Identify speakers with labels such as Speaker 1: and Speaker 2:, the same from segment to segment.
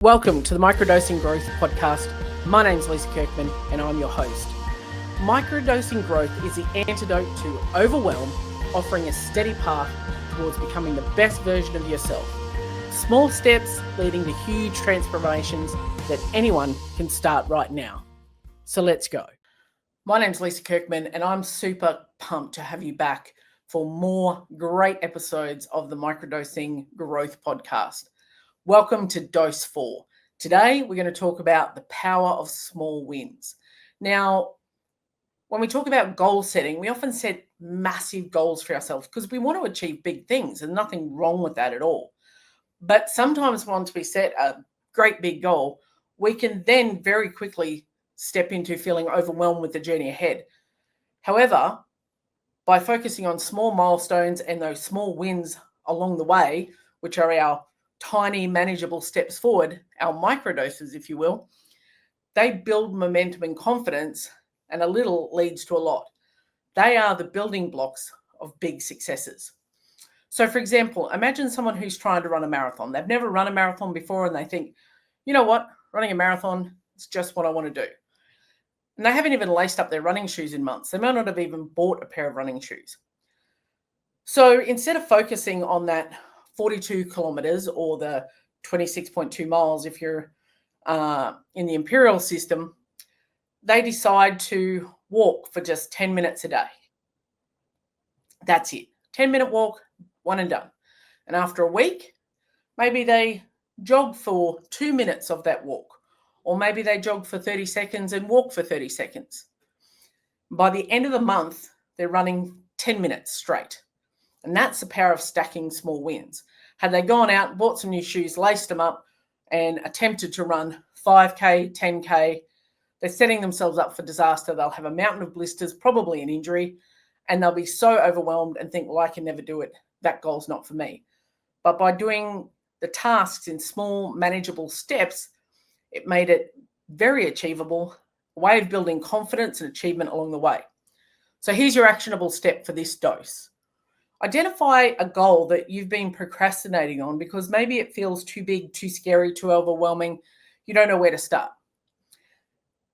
Speaker 1: Welcome to the Microdosing Growth Podcast. My name's Lisa Kirkman and I'm your host. Microdosing Growth is the antidote to overwhelm, offering a steady path towards becoming the best version of yourself. Small steps leading to huge transformations that anyone can start right now. So let's go. My name's Lisa Kirkman and I'm super pumped to have you back for more great episodes of the Microdosing Growth Podcast. Welcome to Dose 4. Today, we're going to talk about the power of small wins. Now, when we talk about goal setting, we often set massive goals for ourselves because we want to achieve big things and nothing wrong with that at all. But sometimes once we set a great big goal, we can then very quickly step into feeling overwhelmed with the journey ahead. However, by focusing on small milestones and those small wins along the way, which are our tiny manageable steps forward, our microdoses, if you will, they build momentum and confidence, and a little leads to a lot. They are the building blocks of big successes. So for example, imagine someone who's trying to run a marathon. They've never run a marathon before and they think, you know what, running a marathon is just what I want to do. And they haven't even laced up their running shoes in months. They might not have even bought a pair of running shoes. So instead of focusing on that 42 kilometers or the 26.2 miles if you're in the imperial system, they decide to walk for just 10 minutes a day. That's it. 10-minute walk, one and done. And after a week, maybe they jog for 2 minutes of that walk, or maybe they jog for 30 seconds and walk for 30 seconds. By the end of the month, they're running 10 minutes straight. And that's the power of stacking small wins. Had they gone out, bought some new shoes, laced them up, and attempted to run 5K, 10K, they're setting themselves up for disaster. They'll have a mountain of blisters, probably an injury, and they'll be so overwhelmed and think, well, I can never do it. That goal's not for me. But by doing the tasks in small, manageable steps, it made it very achievable, a way of building confidence and achievement along the way. So here's your actionable step for this dose. Identify a goal that you've been procrastinating on because maybe it feels too big, too scary, too overwhelming. You don't know where to start.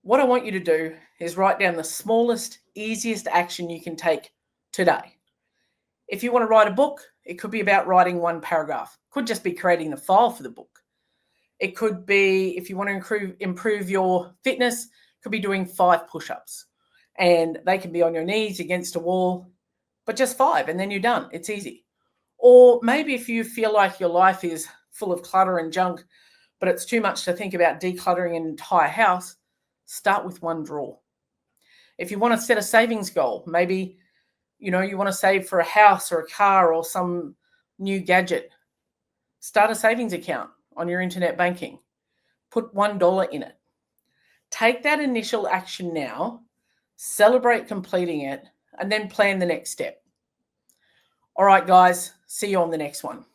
Speaker 1: What I want you to do is write down the smallest, easiest action you can take today. If you want to write a book, it could be about writing one paragraph. It could just be creating the file for the book. It could be, if you want to improve your fitness, it could be doing 5 push-ups. And they can be on your knees against a wall, but just 5 and then you're done. It's easy. Or maybe if you feel like your life is full of clutter and junk, but it's too much to think about decluttering an entire house, start with 1 drawer. If you want to set a savings goal, maybe you want to save for a house or a car or some new gadget, start a savings account on your internet banking. Put $1 in it. Take that initial action now, celebrate completing it, and then plan the next step. All right, guys, see you on the next one.